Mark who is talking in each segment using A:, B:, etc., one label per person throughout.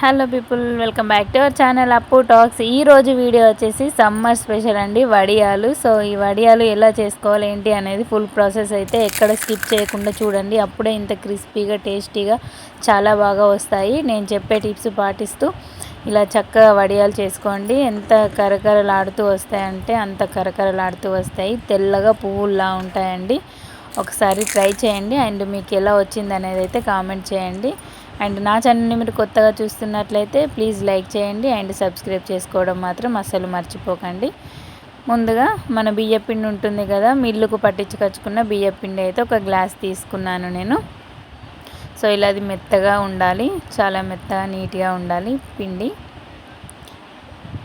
A: Hello people, welcome back to our channel అప్పు talks. ఈరోజు video వచ్చేసి సమ్మర్ స్పెషల్ అండి, వడియాలు. సో ఈ వడియాలు ఎలా చేసుకోవాలి ఏంటి అనేది ఫుల్ ప్రాసెస్ అయితే ఎక్కడ స్కిప్ చేయకుండా చూడండి. అప్పుడే ఇంత క్రిస్పీగా టేస్టీగా చాలా బాగా వస్తాయి. నేను చెప్పే టిప్స్ పాటిస్తూ ఇలా చక్కగా వడియాలు చేసుకోండి. ఎంత కరకరలాడుతూ వస్తాయంటే అంత కరకరలాడుతూ వస్తాయి. తెల్లగా పువ్వుల్లా ఉంటాయండి. ఒకసారి ట్రై చేయండి అండ్ మీకు ఎలా వచ్చింది అనేది అయితే కామెంట్ చేయండి. అండ్ నా ఛానల్ని మీరు కొత్తగా చూస్తున్నట్లయితే ప్లీజ్ లైక్ చేయండి అండ్ సబ్స్క్రైబ్ చేసుకోవడం మాత్రం అస్సలు మర్చిపోకండి. ముందుగా మన బియ్యపిండి ఉంటుంది కదా, మిల్లుకు పట్టించుకొచ్చుకున్న బియ్యపిండి అయితే ఒక గ్లాస్ తీసుకున్నాను నేను. సో ఇలా అది మెత్తగా ఉండాలి, చాలా మెత్తగా నీట్గా ఉండాలి పిండి.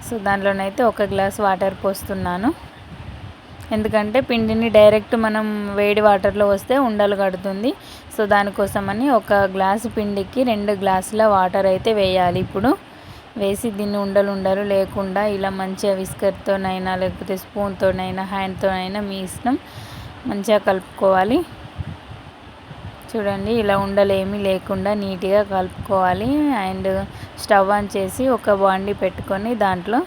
A: సో దాంట్లోనైతే ఒక గ్లాస్ వాటర్ పోస్తున్నాను. ఎందుకంటే పిండిని డైరెక్ట్ మనం వేడి వాటర్లో వస్తే ఉండలు కడుతుంది. సో దానికోసమని ఒక గ్లాసు పిండికి 2 గ్లాసుల వాటర్ అయితే వేయాలి. ఇప్పుడు వేసి దీన్ని ఉండలు లేకుండా ఇలా మంచిగా విస్కర్తోనైనా లేకపోతే స్పూన్తోనైనా హ్యాండ్తోనైనా మీ ఇష్టం మంచిగా కలుపుకోవాలి. చూడండి, ఇలా ఉండలేమీ లేకుండా నీట్గా కలుపుకోవాలి. అండ్ స్టవ్ ఆన్ చేసి ఒక బాండి పెట్టుకొని దాంట్లో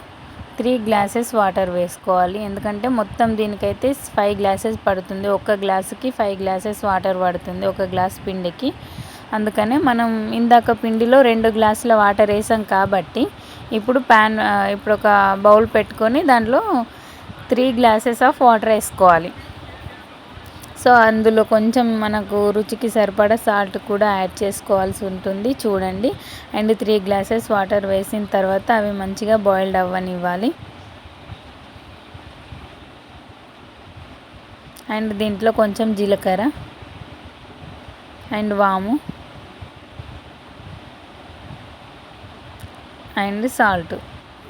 A: 3 గ్లాసెస్ వాటర్ వేసుకోవాలి. ఎందుకంటే మొత్తం దీనికైతే 5 గ్లాసెస్ పడుతుంది. ఒక గ్లాసుకి 5 గ్లాసెస్ వాటర్ పడుతుంది ఒక గ్లాస్ పిండికి. అందుకనే మనం ఇందాక పిండిలో 2 గ్లాసుల వాటర్ వేసాం కాబట్టి ఇప్పుడు ఇప్పుడు ఒక బౌల్ పెట్టుకొని దాంట్లో 3 గ్లాసెస్ ఆఫ్ వాటర్ వేసుకోవాలి. సో అందులో కొంచెం మనకు రుచికి సరిపడా సాల్ట్ కూడా యాడ్ చేసుకోవాల్సి ఉంటుంది. చూడండి, అండ్ 3 గ్లాసెస్ వాటర్ వేసిన తర్వాత అవి మంచిగా బాయిల్డ్ అవ్వనివ్వాలి. అండ్ దీంట్లో కొంచెం జీలకర్ర అండ్ వాము అండ్ సాల్ట్.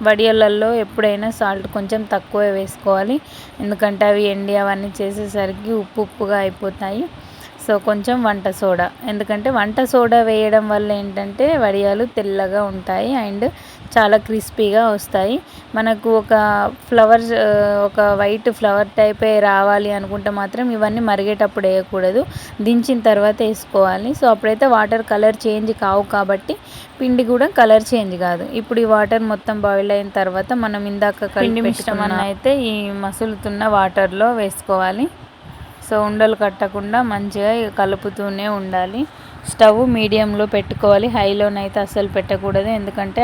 A: వడియాలలో ఎప్పుడైనా సాల్ట్ కొంచెం తక్కువ వేసుకోవాలి, ఎందుకంటే అవి ఎండి అవన్నీ చేసేసరికి ఉప్పుగా అయిపోతాయి. సో కొంచెం వంట సోడా, ఎందుకంటే వంట సోడా వేయడం వల్ల ఏంటంటే వడియాలు తెల్లగా ఉంటాయి అండ్ చాలా క్రిస్పీగా వస్తాయి. మనకు ఒక వైట్ ఫ్లవర్ టైపే రావాలి అనుకుంటే మాత్రం ఇవన్నీ మరిగేటప్పుడు వేయకూడదు, దించిన తర్వాత వేసుకోవాలి. సో అప్పుడైతే వాటర్ కలర్ చేంజ్ కావు కాబట్టి పిండి కూడా కలర్ చేంజ్ కాదు. ఇప్పుడు ఈ వాటర్ మొత్తం బాయిల్ అయిన తర్వాత మనం ఇందాక పిండి మిశ్రమాన్ని అయితే ఈ మసులుతున్న వాటర్లో వేసుకోవాలి. సో ఉండలు కట్టకుండా మంచిగా కలుపుతూనే ఉండాలి. స్టవ్ మీడియంలో పెట్టుకోవాలి, హైలోనైతే అస్సలు పెట్టకూడదు, ఎందుకంటే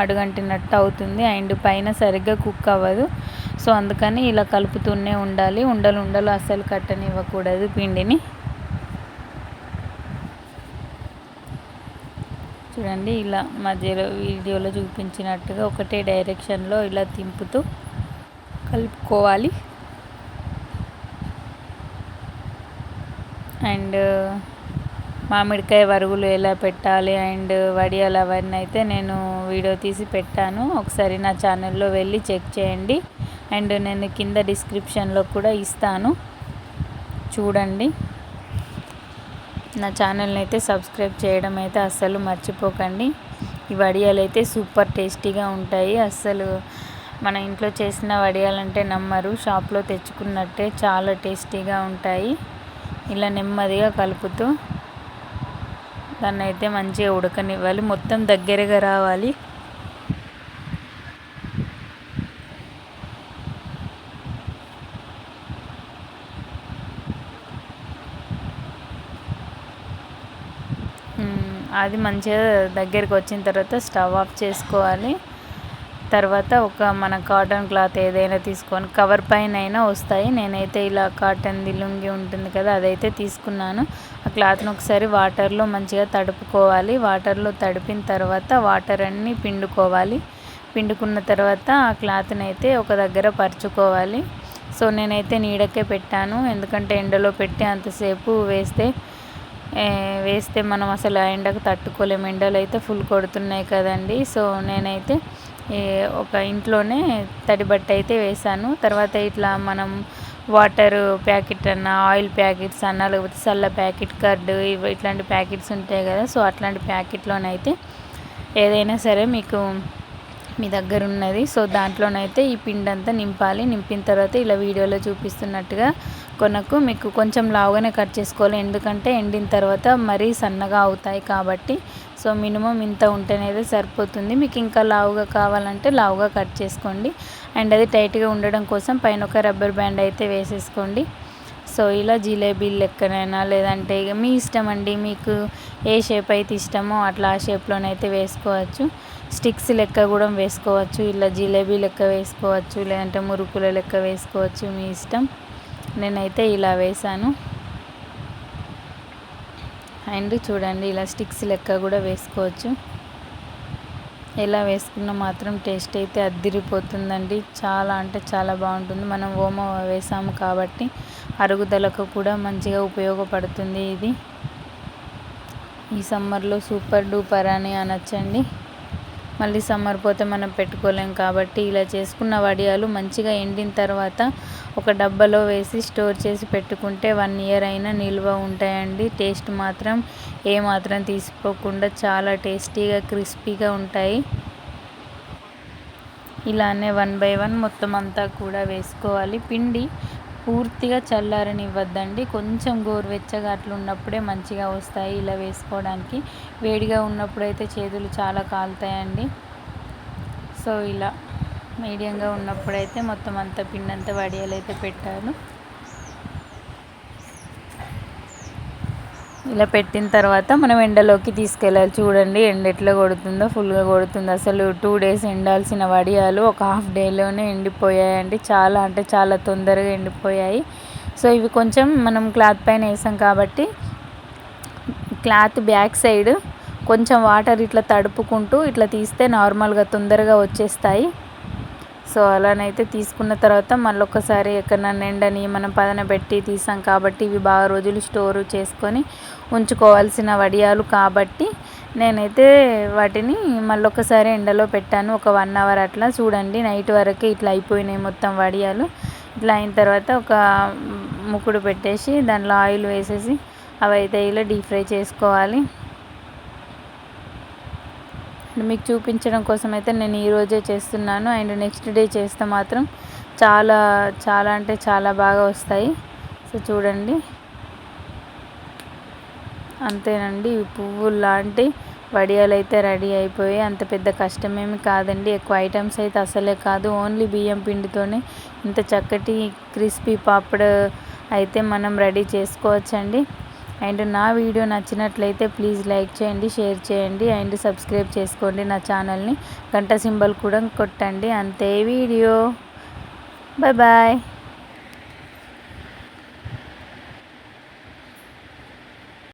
A: అడుగంటినట్టు అవుతుంది అండ్ పైన సరిగ్గా కుక్ అవ్వదు. సో అందుకని ఇలా కలుపుతూనే ఉండాలి. ఉండలు అస్సలు కట్టనివ్వకూడదు పిండిని. చూడండి, ఇలా మధ్యలో వీడియోలో చూపించినట్టుగా ఒకటే డైరెక్షన్లో ఇలా తింపుతూ కలుపుకోవాలి. అండ్ మామిడికాయ వరుగులు ఎలా పెట్టాలి అండ్ వడియాలు అవన్నీ అయితే నేను వీడియో తీసి పెట్టాను, ఒకసారి నా ఛానల్లో వెళ్ళి చెక్ చేయండి. అండ్ నేను కింద డిస్క్రిప్షన్లో కూడా ఇస్తాను, చూడండి. నా ఛానల్ని అయితే సబ్స్క్రైబ్ చేయడం అయితే అస్సలు మర్చిపోకండి. ఈ వడియాలు అయితే సూపర్ టేస్టీగా ఉంటాయి. అస్సలు మన ఇంట్లో చేసిన వడియాలంటే నమ్మరు, షాప్లో తెచ్చుకున్నట్టే చాలా టేస్టీగా ఉంటాయి. ఇలా నెమ్మదిగా కలుపుతూ దాన్ని అయితే మంచిగా ఉడకనివ్వాలి, మొత్తం దగ్గరగా రావాలి. అది మంచిగా దగ్గరికి వచ్చిన తర్వాత స్టవ్ ఆఫ్ చేసుకోవాలి. తర్వాత ఒక మన కాటన్ క్లాత్ ఏదైనా తీసుకొని కవర్ పైన అయినా వస్తాయి. నేనైతే ఇలా కాటన్ది లుంగి ఉంటుంది కదా, అదైతే తీసుకున్నాను. ఆ క్లాత్ని ఒకసారి వాటర్లో మంచిగా తడుపుకోవాలి. వాటర్లో తడిపిన తర్వాత వాటర్ అన్నీ పిండుకున్న తర్వాత ఆ క్లాత్ని అయితే ఒక దగ్గర పరుచుకోవాలి. సో నేనైతే నీడకే పెట్టాను, ఎందుకంటే ఎండలో పెట్టి అంతసేపు వేస్తే మనం అసలు ఆ ఎండకు తట్టుకోలేము. ఎండలు అయితే ఫుల్ కొడుతున్నాయి కదండి. సో నేనైతే ఒక ఇంట్లోనే తడి బట్ట అయితే వేసాను. తర్వాత ఇట్లా మనం వాటర్ ప్యాకెట్ అన్నా, ఆయిల్ ప్యాకెట్స్ అన్నా, లేకపోతే సల్ల ప్యాకెట్, కర్డ్ ఇట్లాంటి ప్యాకెట్స్ ఉంటాయి కదా, సో అట్లాంటి ప్యాకెట్లోనైతే ఏదైనా సరే మీకు మీ దగ్గర ఉన్నది, సో దాంట్లోనైతే ఈ పిండి అంతా నింపాలి. నింపిన తర్వాత ఇలా వీడియోలో చూపిస్తున్నట్టుగా మీకు కొంచెం లావుగానే కట్ చేసుకోవాలి, ఎందుకంటే ఎండిన తర్వాత మరీ సన్నగా అవుతాయి కాబట్టి. సో మినిమం ఇంత ఉంటేనైతే సరిపోతుంది. మీకు ఇంకా లావుగా కావాలంటే లావుగా కట్ చేసుకోండి. అండ్ అది టైట్గా ఉండడం కోసం పైన ఒక రబ్బర్ బ్యాండ్ అయితే వేసేసుకోండి. సో ఇలా జిలేబీ లెక్కనైనా లేదంటే ఇక మీ ఇష్టం అండి, మీకు ఏ షేప్ అయితే ఇష్టమో అట్లా ఆ షేప్లోనైతే వేసుకోవచ్చు. స్టిక్స్ లెక్క కూడా వేసుకోవచ్చు, ఇలా జిలేబీ లెక్క వేసుకోవచ్చు, లేదంటే మురుకుల లెక్క వేసుకోవచ్చు, మీ ఇష్టం. నేనైతే ఇలా వేసాను. అండ్ చూడండి ఇలా స్టిక్స్ లెక్క కూడా వేసుకోవచ్చు. ఎలా వేసుకున్నా మాత్రం టేస్ట్ అయితే అద్దిరిపోతుందండి. చాలా అంటే చాలా బాగుంటుంది. మనం ఓమా వేసాము కాబట్టి అరుగుదలకు కూడా మంచిగా ఉపయోగపడుతుంది ఇది. ఈ సమ్మర్లో సూపర్ డూపర్ అని అనొచ్చండి. మళ్ళీ సమ్మర్ పోతే మనం పెట్టుకోలేం కాబట్టి ఇలా చేసుకున్న వడియాలు మంచిగా ఎండిన తర్వాత ఒక డబ్బాలో వేసి స్టోర్ చేసి పెట్టుకుంటే 1 ఇయర్ అయినా నిల్వ ఉంటాయండి. టేస్ట్ మాత్రం ఏమాత్రం తీసిపోకుండా చాలా టేస్టీగా క్రిస్పీగా ఉంటాయి. ఇలానే 1 బై 1 మొత్తం అంతా కూడా వేసుకోవాలి. పిండి పూర్తిగా చల్లారనివ్వద్దండి, కొంచెం గోరువెచ్చగా అట్లా ఉన్నప్పుడే మంచిగా వస్తాయి ఇలా వేసుకోవడానికి. వేడిగా ఉన్నప్పుడైతే చేతులు చాలా కాలుతాయండి. సో ఇలా మీడియంగా ఉన్నప్పుడైతే మొత్తం అంతా పిండి అంతా వడియాలు అయితే పెట్టాను. ఇలా పెట్టిన తర్వాత మనం ఎండలోకి తీసుకెళ్ళాలి. చూడండి ఎండ ఎట్లా కొడుతుందో, ఫుల్గా కొడుతుంది. అసలు 2 డేస్ ఎండాల్సిన వడియాలు ఒక హాఫ్ డేలోనే ఎండిపోయాయండి. చాలా అంటే చాలా తొందరగా ఎండిపోయాయి. సో ఇవి కొంచెం మనం క్లాత్ పైన వేసాం కాబట్టి క్లాత్ బ్యాక్ సైడ్ కొంచెం వాటర్ ఇట్లా తడుపుకుంటూ ఇట్లా తీస్తే నార్మల్గా తొందరగా వచ్చేస్తాయి. సో అలానైతే తీసుకున్న తర్వాత మళ్ళీ ఒక్కసారి ఎక్కడన్నా ఎండని మనం పదన పెట్టి తీసాం కాబట్టి ఇవి బాగా రోజులు స్టోర్ చేసుకొని ఉంచుకోవాల్సిన వడియాలు కాబట్టి నేనైతే వాటిని మళ్ళీ ఒక్కసారి ఎండలో పెట్టాను ఒక 1 అవర్ అట్లా. చూడండి నైట్ వరకే ఇట్లా అయిపోయినాయి మొత్తం వడియాలు. ఇట్లా అయిన తర్వాత ఒక ముకుడు పెట్టేసి దాంట్లో ఆయిల్ వేసేసి అవి అయితే ఇలా డీప్ ఫ్రై చేసుకోవాలి. మీకు చూపించడం కోసం అయితే నేను ఈరోజే చేస్తున్నాను. అండ్ నెక్స్ట్ డే చేస్తే మాత్రం చాలా చాలా అంటే చాలా బాగా వస్తాయి. సో చూడండి అంతేనండి, పువ్వు లాంటి వడియాలు అయితే రెడీ అయిపోయి అంత పెద్ద కష్టమేమి కాదండి. ఎక్కువ ఐటమ్స్ అయితే అసలే కాదు. ఓన్లీ బియ్యం పిండితోనే ఇంత చక్కటి క్రిస్పీ పాపడ్ అయితే మనం రెడీ చేసుకోవచ్చండి. అండ్ నా వీడియో నచ్చినట్లయితే ప్లీజ్ లైక్ చేయండి, షేర్ చేయండి అండ్ సబ్స్క్రైబ్ చేసుకోండి నా ఛానల్ని. గంట సింబల్ కూడా కొట్టండి. అంతే వీడియో. Bye bye.